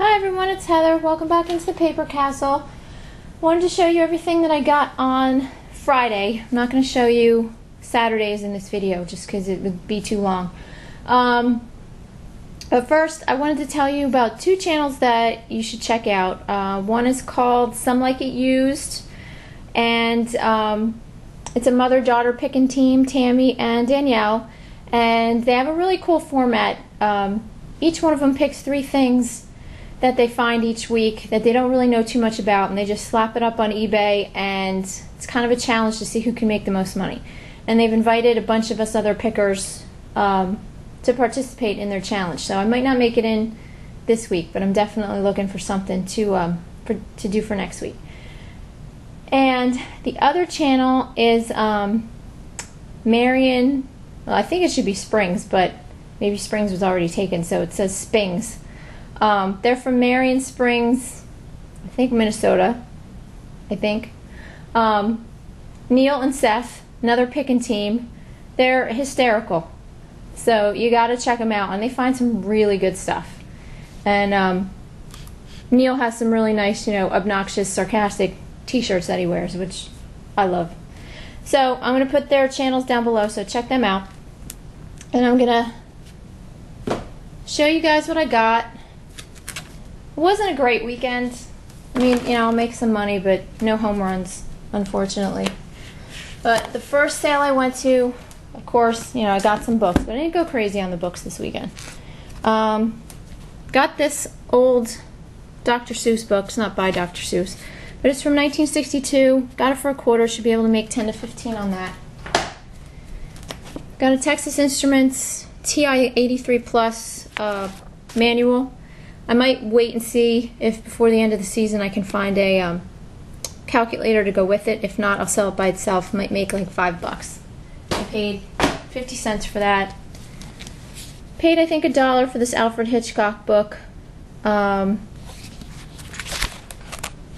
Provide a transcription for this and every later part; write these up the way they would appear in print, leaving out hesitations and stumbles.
Hi everyone, it's Heather. Welcome back into the Paper Castle. Wanted to show you everything that I got on Friday. I'm not going to show you Saturdays in this video just because it would be too long. But first, I wanted to tell you about two channels that you should check out. One is called Somelikeitused, and it's a mother-daughter picking team, Tammy and Danielle, and they have a really cool format. Each one of them picks 3 things that they find each week that they don't really know too much about, and they just slap it up on eBay, and it's kind of a challenge to see who can make the most money. And they've invited a bunch of us other pickers to participate in their challenge. So I might not make it in this week, but I'm definitely looking for something to do for next week. And the other channel is Marion, well, I think it should be Springs, but maybe Springs was already taken, so it says Spings. They're from Marion Springs, I think Minnesota, I think. Neil and Seth, another picking team, they're hysterical. So you gotta check them out, and they find some really good stuff. And Neil has some really nice, obnoxious, sarcastic t-shirts that he wears, which I love. So I'm gonna put their channels down below, so check them out. And I'm gonna show you guys what I got. It wasn't a great weekend. I mean, I'll make some money, but no home runs, unfortunately. But the first sale I went to, of course, I got some books, but I didn't go crazy on the books this weekend. Got this old Dr. Seuss book. It's not by Dr. Seuss, but it's from 1962. Got it for a quarter. Should be able to make 10 to 15 on that. Got a Texas Instruments TI 83 Plus manual. I might wait and see if before the end of the season I can find a calculator to go with it. If not, I'll sell it by itself. Might make like $5. I paid 50 cents for that. Paid, I think, $1 for this Alfred Hitchcock book. Oh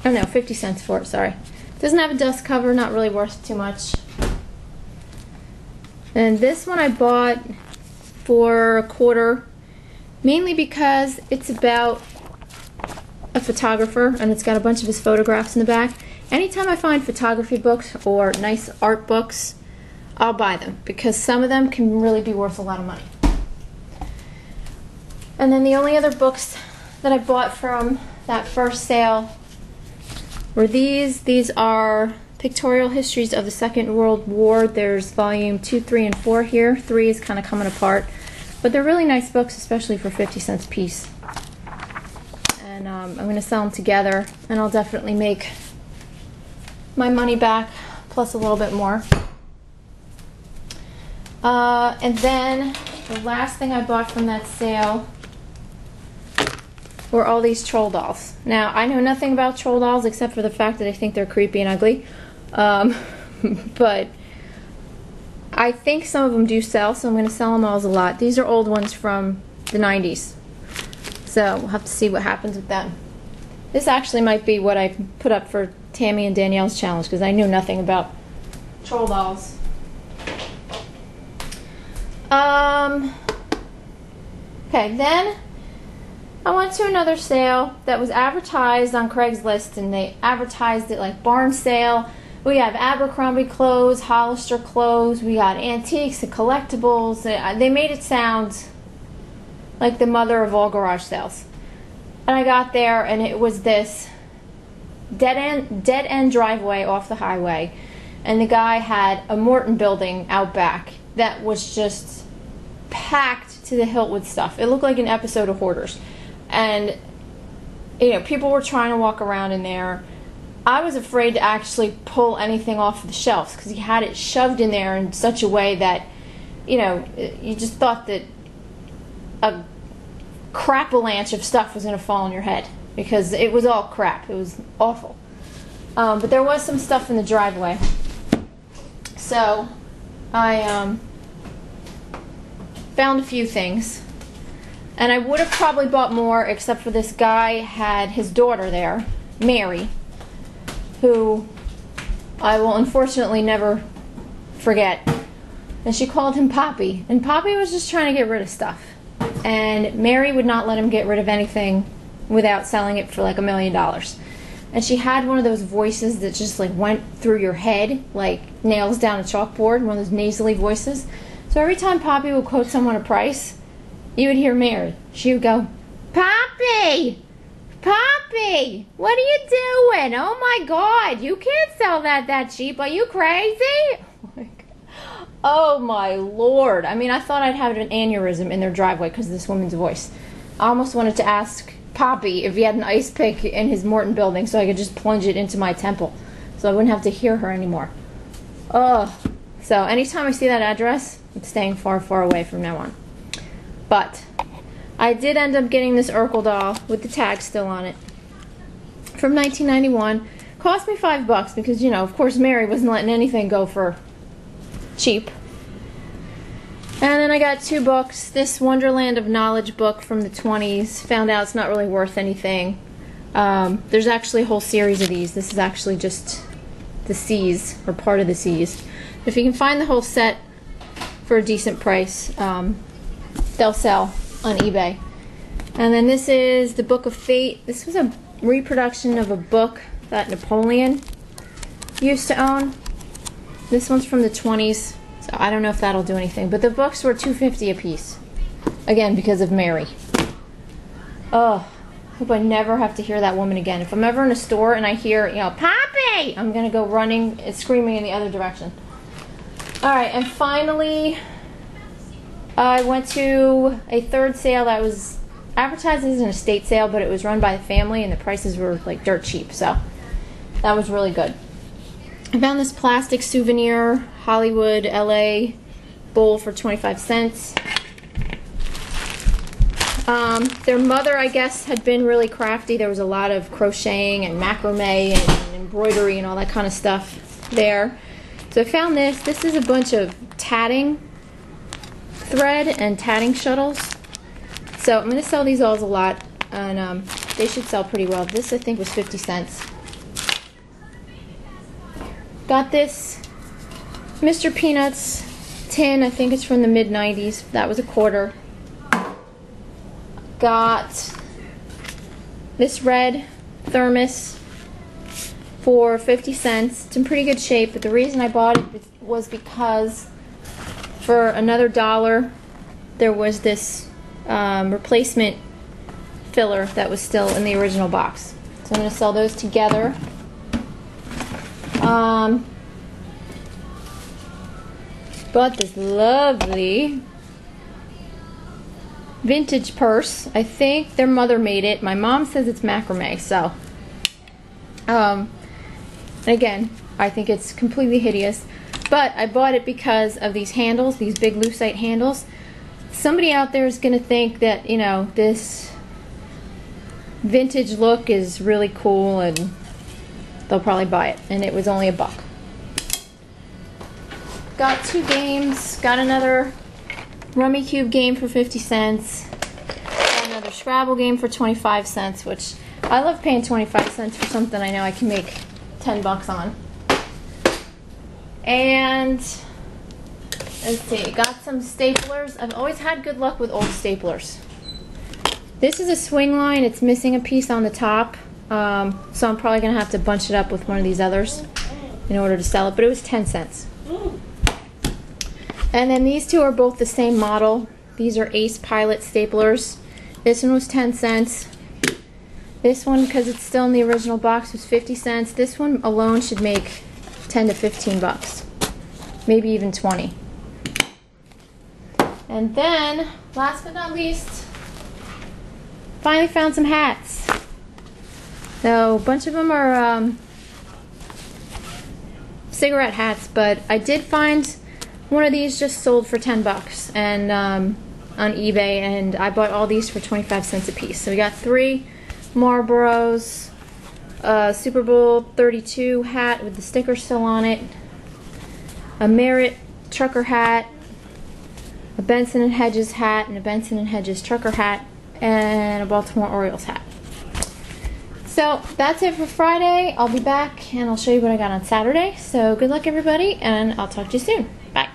no, 50 cents for it, sorry. Doesn't have a dust cover, not really worth too much. And this one I bought for a quarter, mainly because it's about a photographer and it's got a bunch of his photographs in the back. Anytime I find photography books or nice art books, I'll buy them because some of them can really be worth a lot of money. And then the only other books that I bought from that first sale were these. These are Pictorial Histories of the Second World War. There's volume 2, 3, and 4 here. 3 is kind of coming apart. But they're really nice books, especially for 50 cents a piece. And I'm going to sell them together, and I'll definitely make my money back, plus a little bit more. And then the last thing I bought from that sale were all these troll dolls. Now, I know nothing about troll dolls except for the fact that I think they're creepy and ugly. But I think some of them do sell, so I'm going to sell them all as a lot. These are old ones from the 90s. So we'll have to see what happens with them. This actually might be what I put up for Tammy and Danielle's challenge because I knew nothing about troll dolls. Okay, then I went to another sale that was advertised on Craigslist, and they advertised it like Barnsdale. We have Abercrombie clothes, Hollister clothes, we got antiques and collectibles. They made it sound like the mother of all garage sales. And I got there, and it was this dead end driveway off the highway, and the guy had a Morton building out back that was just packed to the hilt with stuff. It looked like an episode of Hoarders. And people were trying to walk around in there. I was afraid to actually pull anything off the shelves because he had it shoved in there in such a way that, you just thought that a crap-a-lanch of stuff was going to fall on your head because it was all crap. It was awful. But there was some stuff in the driveway. So I found a few things. And I would have probably bought more except for this guy had his daughter there, Mary, who I will unfortunately never forget. And she called him Poppy. And Poppy was just trying to get rid of stuff. And Mary would not let him get rid of anything without selling it for like $1 million. And she had one of those voices that just like went through your head like nails down a chalkboard, one of those nasally voices. So every time Poppy would quote someone a price, you would hear Mary. She would go, "Poppy! Poppy! What are you doing? Oh my God, you can't sell that cheap. Are you crazy?" Oh my Lord. I mean, I thought I'd have an aneurysm in their driveway because of this woman's voice. I almost wanted to ask Poppy if he had an ice pick in his Morton building so I could just plunge it into my temple so I wouldn't have to hear her anymore. Ugh. So anytime I see that address, I'm staying far, far away from now on. But I did end up getting this Urkel doll with the tag still on it from 1991. Cost me $5 because, you know, of course Mary wasn't letting anything go for cheap. And then I got 2 books. This Wonderland of Knowledge book from the 20s. Found out it's not really worth anything. There's actually a whole series of these. This is actually just the C's, or part of the C's. If you can find the whole set for a decent price, they'll sell on eBay. And then this is the Book of Fate. This was a reproduction of a book that Napoleon used to own. This one's from the 20s. So I don't know if that'll do anything, but the books were $2.50 a piece. Again, because of Mary. Oh, hope I never have to hear that woman again. If I'm ever in a store and I hear, you know, "Poppy!" I'm gonna go running and screaming in the other direction. Alright, and finally, I went to a third sale that was advertised as an estate sale, but it was run by the family and the prices were like dirt cheap, so that was really good. I found this plastic souvenir Hollywood LA bowl for 25 cents. Their mother, I guess, had been really crafty. There was a lot of crocheting and macrame and embroidery and all that kind of stuff there. So I found this. This is a bunch of tatting thread and tatting shuttles. So I'm going to sell these all a lot, and they should sell pretty well. This, I think, was 50 cents. Got this Mr. Peanuts tin. I think it's from the mid-90s. That was $0.25. Got this red thermos for 50 cents. It's in pretty good shape, but the reason I bought it was because for another $1 there was this replacement filler that was still in the original box. So I'm going to sell those together. Bought this lovely vintage purse. I think their mother made it. My mom says it's macrame, so again, I think it's completely hideous, but I bought it because of these handles, these big lucite handles. Somebody out there is going to think that, you know, this vintage look is really cool and they'll probably buy it, and it was only $1. Got 2 games. Got another Rummy Cube game for 50 cents. Got another Scrabble game for 25 cents, which I love paying 25 cents for something I know I can make 10 bucks on. And let's see, got some staplers. I've always had good luck with old staplers. This is a swing line. It's missing a piece on the top. So I'm probably going to have to bunch it up with one of these others in order to sell it, but it was 10 cents. And then these two are both the same model. These are Ace Pilot staplers. This one was 10 cents. This one, because it's still in the original box, was 50 cents. This one alone should make 10 to 15 bucks. Maybe even 20. And then, last but not least, finally found some hats. So a bunch of them are cigarette hats, but I did find one of these just sold for 10 bucks and on eBay, and I bought all these for 25 cents a piece. So we got 3 Marlboros, Super Bowl 32 hat with the sticker still on it, a Merit trucker hat, a Benson and Hedges hat, and a Benson and Hedges trucker hat, and a Baltimore Orioles hat. So that's it for Friday. I'll be back and I'll show you what I got on Saturday. So good luck everybody, and I'll talk to you soon. Bye.